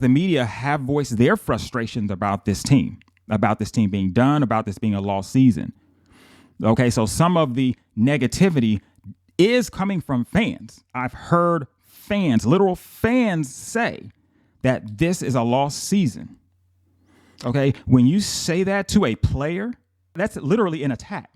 The media have voiced their frustrations about this team being done, about this being a lost season. Okay, so some of the negativity is coming from fans. I've heard fans, literal fans, say that this is a lost season. Okay, when you say that to a player, that's literally an attack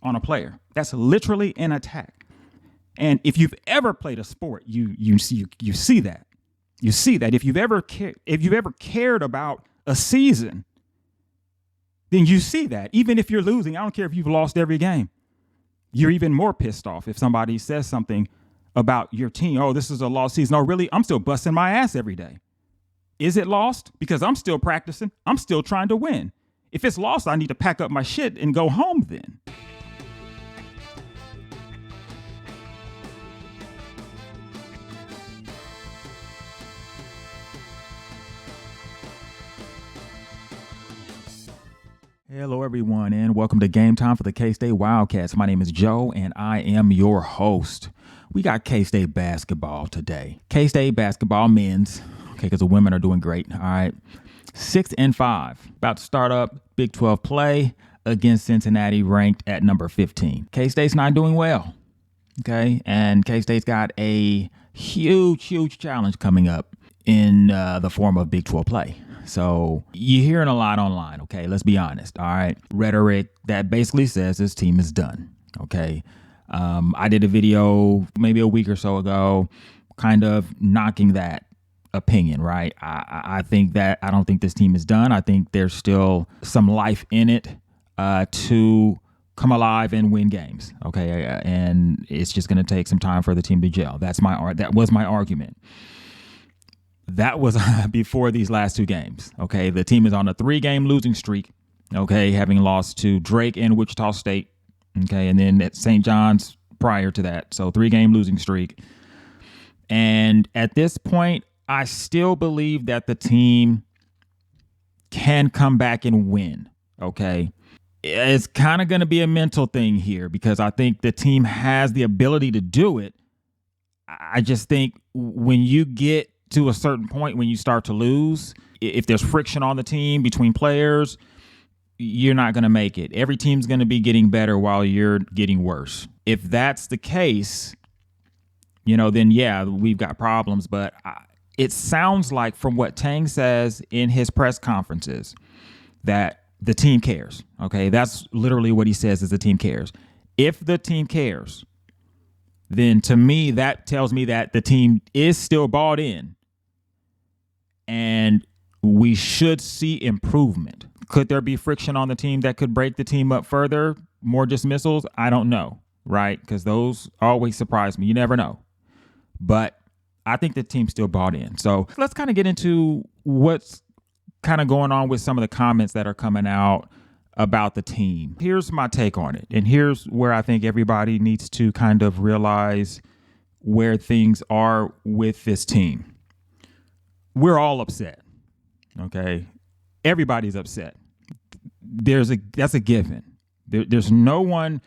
on a player. That's literally an attack. And if you've ever played a sport, you see that. You see that if you've ever cared about a season, then you see that. Even if you're losing, I don't care if you've lost every game. You're even more pissed off if somebody says something about your team. Oh, this is a lost season. Oh, really? I'm still busting my ass every day. Is it lost? Because I'm still practicing. I'm still trying to win. If it's lost, I need to pack up my shit and go home then. Hello, everyone, and welcome to Game Time for the K-State Wildcats. My name is Joe, and I am your host. We got K-State basketball today. K-State basketball men's, okay, because the women are doing great. All right, 6-5, about to start up Big 12 play against Cincinnati, ranked at number 15. K-State's not doing well, okay, and K-State's got a huge challenge coming up in the form of Big 12 play. So you're hearing a lot online, okay? Let's be honest, all right? Rhetoric that basically says this team is done, okay? I did a video maybe a week or so ago kind of knocking that opinion, right? I think that I don't think this team is done. I think there's still some life in it to come alive and win games, okay? And it's just going to take some time for the team to gel. That was my argument. That was before these last two games. Okay, the team is on a 3-game losing streak. Okay, having lost to Drake and Wichita State. Okay, and then at St. John's prior to that. So 3-game losing streak. And at this point, I still believe that the team can come back and win. Okay, it's kind of going to be a mental thing here because I think the team has the ability to do it. I just think when you get to a certain point, when you start to lose, if there's friction on the team between players, you're not going to make it. Every team's going to be getting better while you're getting worse. If that's the case, then yeah, we've got problems. But it sounds like from what Tang says in his press conferences that the team cares. Okay, that's literally what he says is the team cares. If the team cares, then to me, that tells me that the team is still bought in. And we should see improvement. Could there be friction on the team that could break the team up further? More dismissals? I don't know, right? Because those always surprise me. You never know. But I think the team's still bought in. So let's kind of get into what's kind of going on with some of the comments that are coming out about the team. Here's my take on it. And here's where I think everybody needs to kind of realize where things are with this team. We're all upset. Okay. Everybody's upset. That's a given. There's no one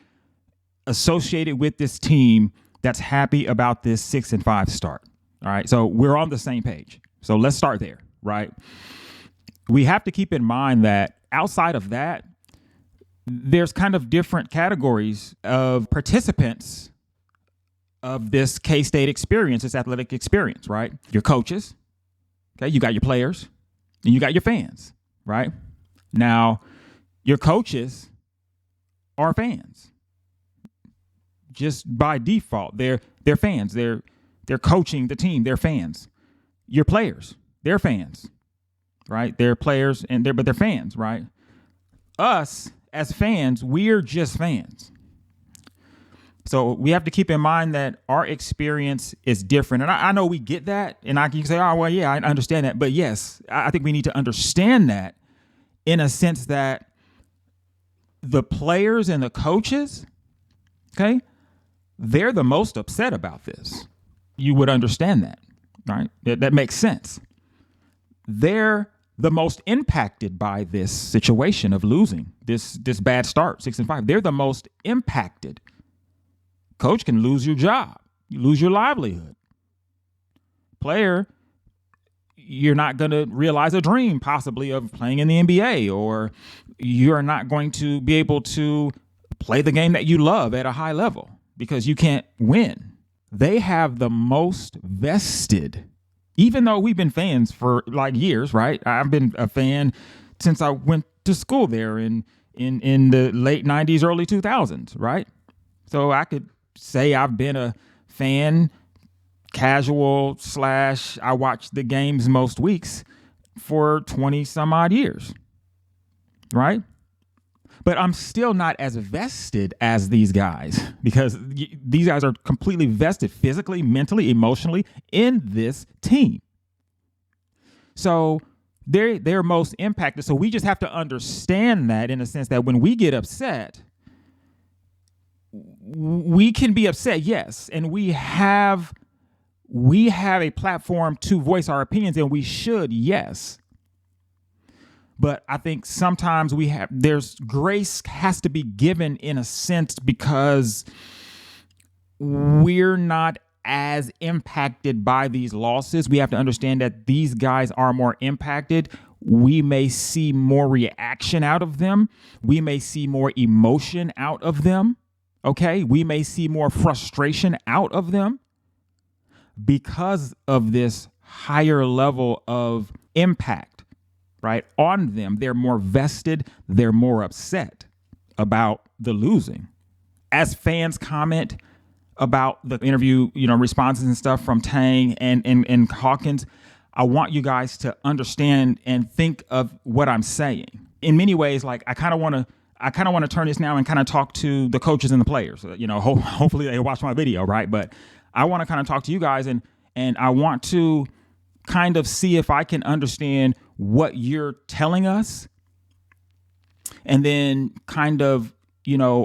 associated with this team that's happy about this 6-5 start. All right. So we're on the same page. So let's start there, right? We have to keep in mind that outside of that, there's kind of different categories of participants of this K-State experience, this athletic experience, right? Your coaches, okay, you got your players, and you got your fans, right? Now, your coaches are fans. Just by default, they're fans. They're coaching the team. They're fans. Your players, they're fans, right? They're players but they're fans, right? Us as fans, we're just fans. So we have to keep in mind that our experience is different. And I know we get that. And you can say, oh, well, yeah, I understand that. But yes, I think we need to understand that in a sense that the players and the coaches, okay, they're the most upset about this. You would understand that, right? That makes sense. They're the most impacted by this situation of losing this bad start, 6-5. They're the most impacted. Coach can lose your job, you lose your livelihood. Player, you're not going to realize a dream possibly of playing in the NBA, or you're not going to be able to play the game that you love at a high level because you can't win. They have the most vested, even though we've been fans for like years, right? I've been a fan since I went to school there in the late 90s, early 2000s, right? So I could say I've been a fan, casual / I watch the games most weeks for 20 some odd years, right? But I'm still not as vested as these guys, because these guys are completely vested physically, mentally, emotionally in this team. So they're most impacted. So we just have to understand that, in a sense that when we get upset, we can be upset, yes, and we have a platform to voice our opinions, and we should, yes. But I think sometimes there's grace has to be given, in a sense, because we're not as impacted by these losses. We have to understand that these guys are more impacted. We may see more reaction out of them. We may see more emotion out of them. Okay, we may see more frustration out of them because of this higher level of impact, right, on them. They're more vested. They're more upset about the losing. As fans comment about the interview, responses and stuff from Tang and Hawkins, I want you guys to understand and think of what I'm saying. In many ways, like I kind of want to turn this now and kind of talk to the coaches and the players. Hopefully they watch my video, right? But I want to kind of talk to you guys, and I want to kind of see if I can understand what you're telling us, and then kind of,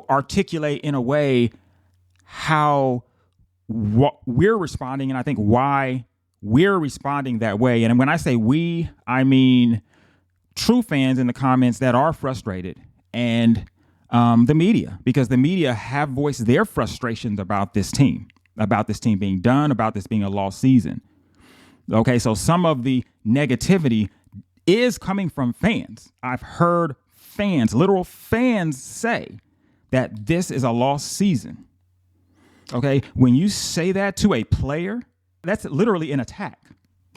articulate in a way how we're responding, and I think why we're responding that way. And when I say we, I mean true fans in the comments that are frustrated, and the media, because the media have voiced their frustrations about this team being done, about this being a lost season. Okay, so some of the negativity is coming from fans. I've heard fans, literal fans, say that this is a lost season. Okay, when you say that to a player, that's literally an attack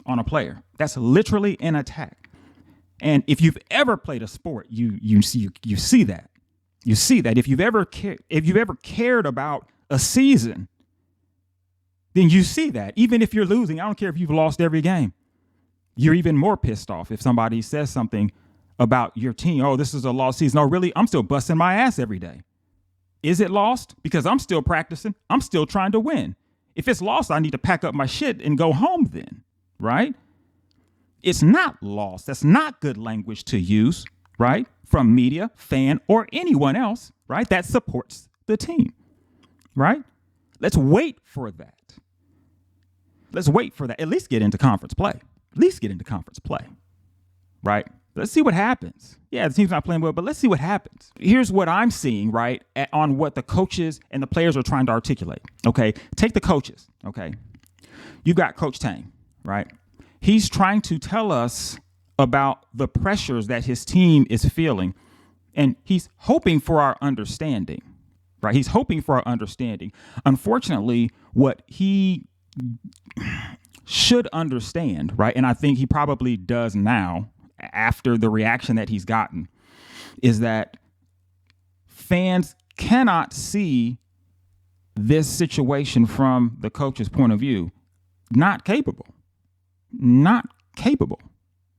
on a player. That's literally an attack. And if you've ever played a sport, you see that. You see that if you've ever cared about a season, then you see that. Even if you're losing, I don't care if you've lost every game, you're even more pissed off if somebody says something about your team. Oh, this is a lost season. Oh, really? I'm still busting my ass every day. Is it lost? Because I'm still practicing. I'm still trying to win. If it's lost, I need to pack up my shit and go home then, right? It's not lost. That's not good language to use, right? From media, fan, or anyone else, right? That supports the team, right? Let's wait for that. Let's wait for that. At least get into conference play. Right? Let's see what happens. Yeah, the team's not playing well, but let's see what happens. Here's what I'm seeing, right, on what the coaches and the players are trying to articulate. Okay, take the coaches. Okay, you've got Coach Tang, right? He's trying to tell us about the pressures that his team is feeling, and he's hoping for our understanding, right? He's hoping for our understanding. Unfortunately, what he should understand, right, and I think he probably does now after the reaction that he's gotten, is that fans cannot see this situation from the coach's point of view. Not capable,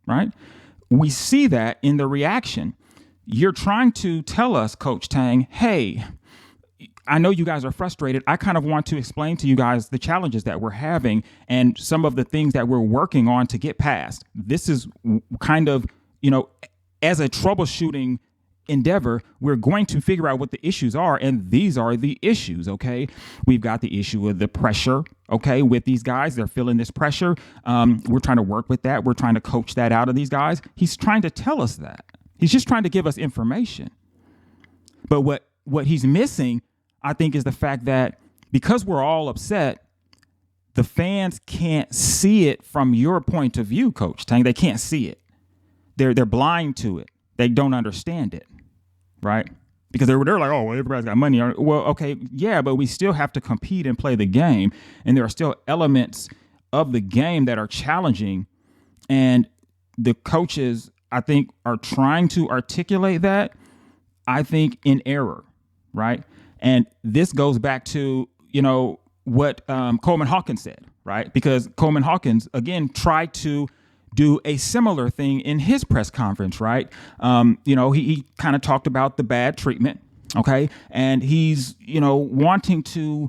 right? We see that in the reaction. You're trying to tell us, Coach Tang, hey, I know you guys are frustrated. I kind of want to explain to you guys the challenges that we're having and some of the things that we're working on to get past. This is kind of, as a troubleshooting endeavor, we're going to figure out what the issues are. And these are the issues. Okay. We've got the issue of the pressure. Okay. With these guys, they're feeling this pressure. We're trying to work with that. We're trying to coach that out of these guys. He's trying to tell us that. He's just trying to give us information. But what he's missing, I think, is the fact that because we're all upset, the fans can't see it from your point of view, Coach Tang. They can't see it. They're blind to it. They don't understand it, right? Because they're like, oh, well, everybody's got money. Well, okay, yeah, but we still have to compete and play the game. And there are still elements of the game that are challenging. And the coaches, I think, are trying to articulate that, I think, in error, right? And this goes back to, what Coleman Hawkins said, right? Because Coleman Hawkins, again, tried to do a similar thing in his press conference, right? He kind of talked about the bad treatment, okay? And he's, wanting to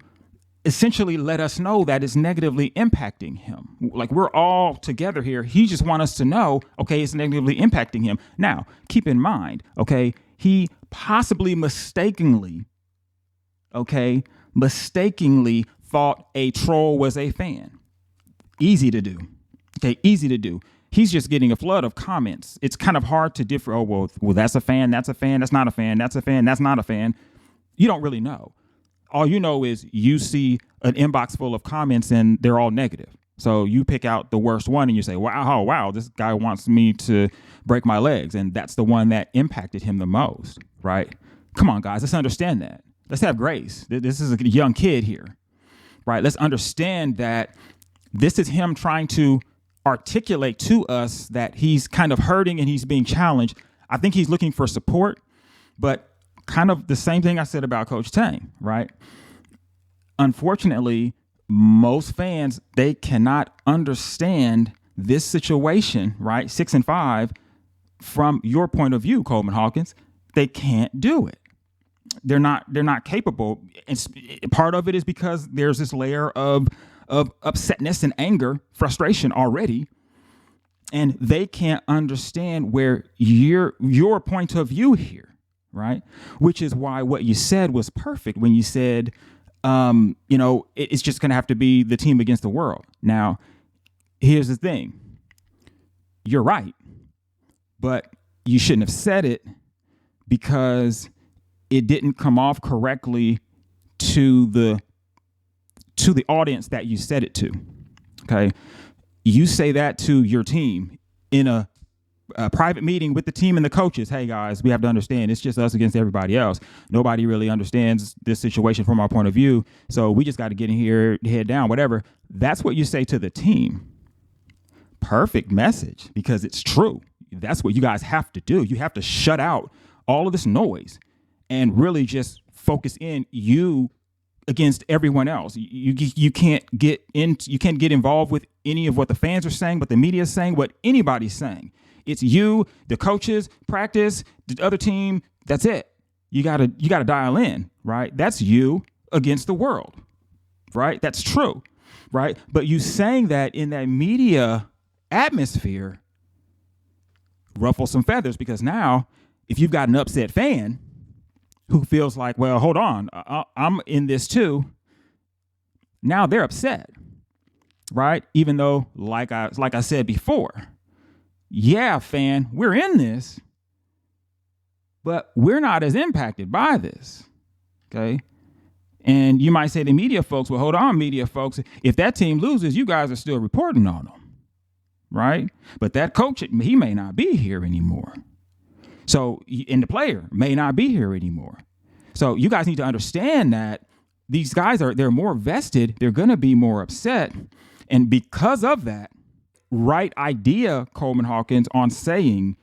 essentially let us know that it's negatively impacting him. Like, we're all together here. He just wants us to know, okay, it's negatively impacting him. Now, keep in mind, okay, he possibly mistakenly thought a troll was a fan. Easy to do. Okay, easy to do. He's just getting a flood of comments. It's kind of hard to differ. Oh, well, that's a fan. That's a fan. That's not a fan. That's a fan. That's not a fan. You don't really know. All you know is you see an inbox full of comments and they're all negative. So you pick out the worst one and you say, wow, this guy wants me to break my legs. And that's the one that impacted him the most, right? Come on, guys, let's understand that. Let's have grace. This is a young kid here, right? Let's understand that this is him trying to articulate to us that he's kind of hurting and he's being challenged. I think he's looking for support, but kind of the same thing I said about Coach Tang, right? Unfortunately, most fans, they cannot understand this situation, right? 6-5 from your point of view, Coleman Hawkins. They can't do it. They're not capable. And part of it is because there's this layer of upsetness and anger, frustration already, and they can't understand where your point of view here, right? Which is why what you said was perfect when you said, it's just going to have to be the team against the world. Now, here's the thing. You're right, but you shouldn't have said it because it didn't come off correctly to the audience that you said it to. Okay. You say that to your team in a private meeting with the team and the coaches. Hey guys, we have to understand it's just us against everybody else. Nobody really understands this situation from our point of view. So we just got to get in here, head down, whatever. That's what you say to the team. Perfect message, because it's true. That's what you guys have to do. You have to shut out all of this noise and really just focus in you against everyone else. You can't get involved with any of what the fans are saying, what the media is saying, what anybody's saying. It's you, the coaches, practice, the other team. That's it. You gotta dial in, right? That's you against the world, right? That's true, right? But you saying that in that media atmosphere ruffles some feathers, because now if you've got an upset fan who feels like, well, hold on, I'm in this too. Now they're upset, right? Even though, like I said before, yeah, fan, we're in this, but we're not as impacted by this, okay? And you might say to media folks, well, hold on, media folks, if that team loses, you guys are still reporting on them, right? But that coach, he may not be here anymore. So, and the player may not be here anymore. So you guys need to understand that these guys they're more vested. They're going to be more upset. And because of that, right idea, Coleman Hawkins, on saying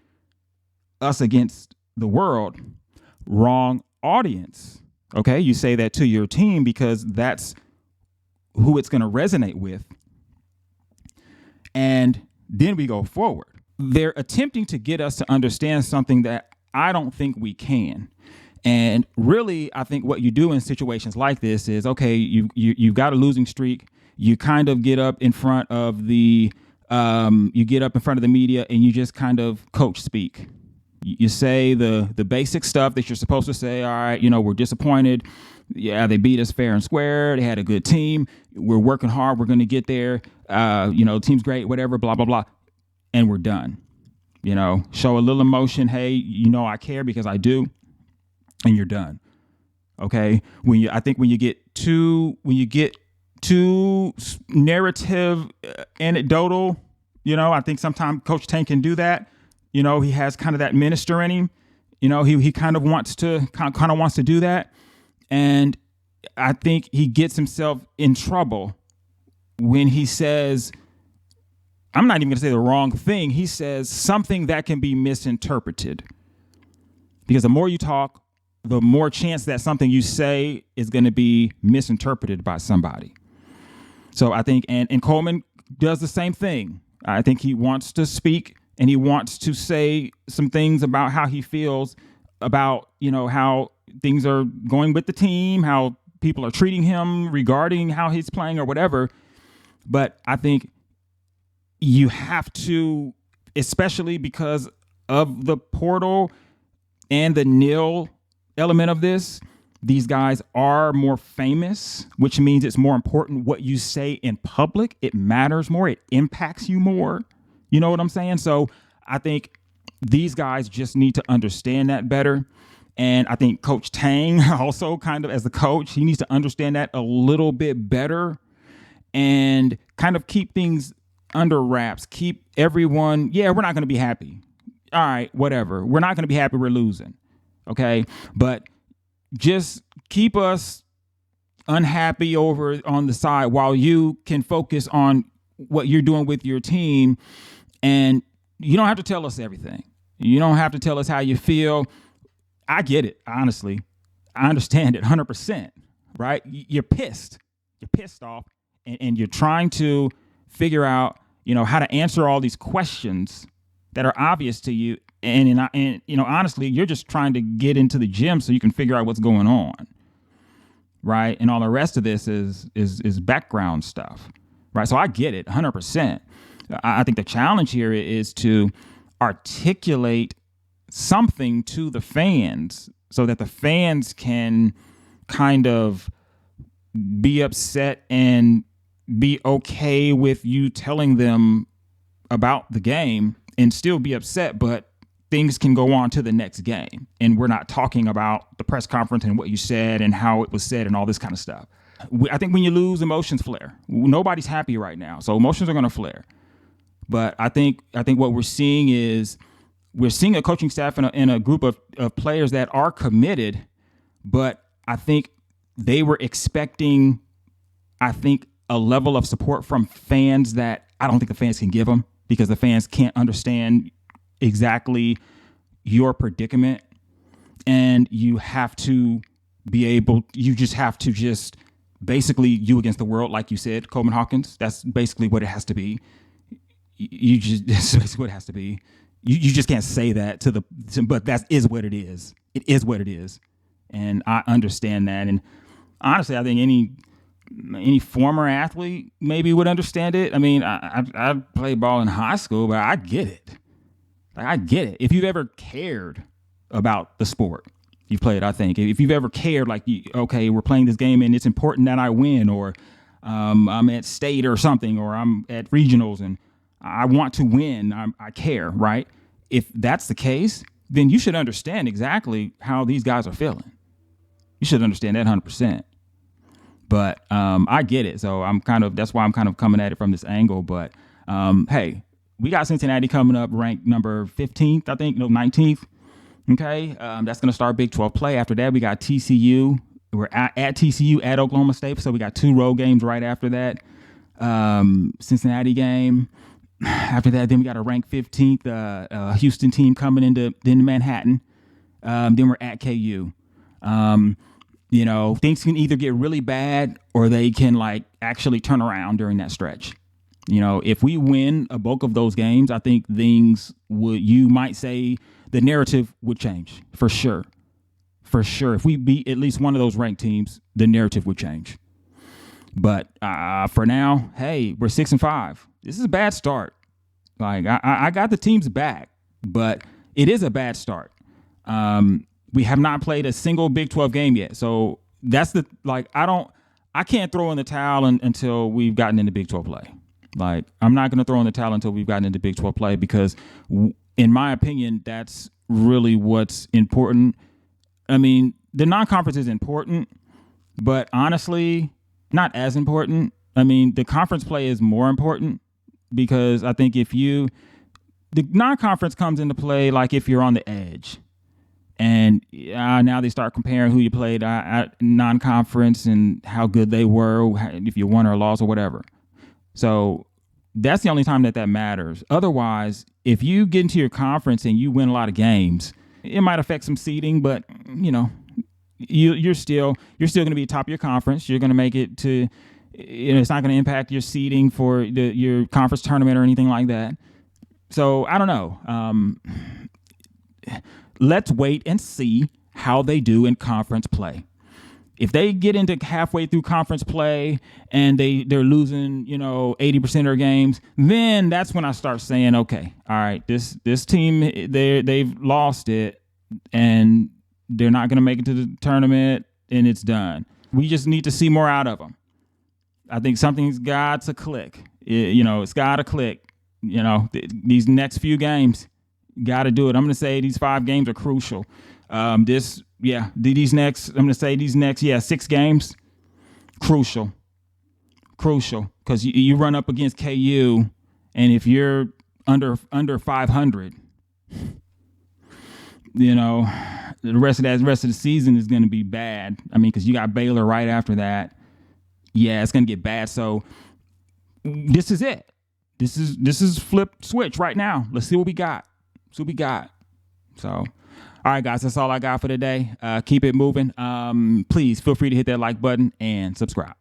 us against the world, wrong audience. Okay. You say that to your team because that's who it's going to resonate with. And then we go forward. They're attempting to get us to understand something that I don't think we can. And really, I think what you do in situations like this is, okay, you've got a losing streak. You kind of get up in front of the media and you just kind of coach speak. You say the basic stuff that you're supposed to say. All right, we're disappointed. Yeah, they beat us fair and square. They had a good team. We're working hard. We're going to get there. Team's great, whatever, blah, blah, blah. And we're done. Show a little emotion. Hey, I care because I do. And you're done. Okay. When you get too narrative, anecdotal. I think sometimes Coach Tang can do that. He has kind of that minister in him. He kind of wants to do that. And I think he gets himself in trouble when he says, I'm not even going to say the wrong thing. He says something that can be misinterpreted. Because the more you talk, the more chance that something you say is going to be misinterpreted by somebody. So I think, and Coleman does the same thing. I think he wants to speak and he wants to say some things about how he feels about, how things are going with the team, how people are treating him regarding how he's playing or whatever. But I think you have to, especially because of the portal and the nil element of this, these guys are more famous, which means it's more important what you say in public. It matters more. It impacts you more. You know what I'm saying? So I think these guys just need to understand that better. And I think Coach Tang also kind of as a coach, he needs to understand that a little bit better and kind of keep things under wraps. Keep everyone, we're not going to be happy. All right, whatever. We're not going to be happy we're losing. Okay. But just keep us unhappy over on the side while you can focus on what you're doing with your team. And you don't have to tell us everything. You don't have to tell us how you feel. I get it. Honestly, I understand it 100%, right? You're pissed. You're pissed off and you're trying to figure out, how to answer all these questions that are obvious to you. And honestly, you're just trying to get into the gym so you can figure out what's going on, right? And all the rest of this is background stuff, right? So I get it 100%. I think the challenge here is to articulate something to the fans so that the fans can kind of be upset and be okay with you telling them about the game and still be upset, but things can go on to the next game. And we're not talking about the press conference and what you said and how it was said and all this kind of stuff. I think when you lose, emotions flare. Nobody's happy right now. So emotions are going to flare. But I think what we're seeing is we're seeing a coaching staff and a group of players that are committed. But I think they were expecting, a level of support from fans that I don't think the fans can give them because the fans can't understand exactly your predicament. And you have to just basically you against the world, like you said, Coleman Hawkins. That's basically what it has to be. That's basically what it has to be. You just can't say that but that is what it is. It is what it is. And I understand that. And honestly, I think any former athlete maybe would understand it. I mean, I played ball in high school, but I get it. I get it. If you've ever cared about the sport you've played, I think if you've ever cared, we're playing this game and it's important that I win, or I'm at state or something, or I'm at regionals and I want to win. I care, right? If that's the case, then you should understand exactly how these guys are feeling. You should understand that 100%. But I get it. So that's why I'm kind of coming at it from this angle. But hey, we got Cincinnati coming up ranked number 15th, I think, 19th. Okay. That's going to start Big 12 play. After that, we got TCU. We're at TCU at Oklahoma State. So we got 2 road games right after that. Cincinnati game. After that, then we got a ranked 15th Houston team coming into Manhattan. Then we're at KU. Things can either get really bad or they can actually turn around during that stretch. If we win a bulk of those games, I think you might say the narrative would change for sure. For sure. If we beat at least one of those ranked teams, the narrative would change. But for now, hey, we're 6-5. This is a bad start. I got the teams back, but it is a bad start. We have not played a single Big 12 game yet. So that's I can't throw in the towel until we've gotten into Big 12 play. I'm not going to throw in the towel until we've gotten into Big 12 play because in my opinion, that's really what's important. I mean, the non-conference is important, but honestly, not as important. I mean, the conference play is more important because I think the non-conference comes into play like if you're on the edge. And now they start comparing who you played at non-conference and how good they were, if you won or lost or whatever. So that's the only time that matters. Otherwise, if you get into your conference and you win a lot of games, it might affect some seeding, but you're still going to be top of your conference. You're going to make it to, it's not going to impact your seeding for your conference tournament or anything like that. So I don't know. Let's wait and see how they do in conference play. If they get into halfway through conference play and they're losing, 80% of their games, then that's when I start saying, okay, all right, this team, they've lost it and they're not going to make it to the tournament and it's done. We just need to see more out of them. I think something's got to click. It's got to click. These next few games, got to do it. I'm going to say these 5 games are crucial. These next 6 games, crucial. Because you run up against KU, and if you're under 500, the rest of the season is going to be bad. I mean, because you got Baylor right after that. Yeah, it's going to get bad. So this is it. This is flip switch right now. Let's see what we got. So, all right, guys, that's all I got for today. Keep it moving. Please feel free to hit that like button and subscribe.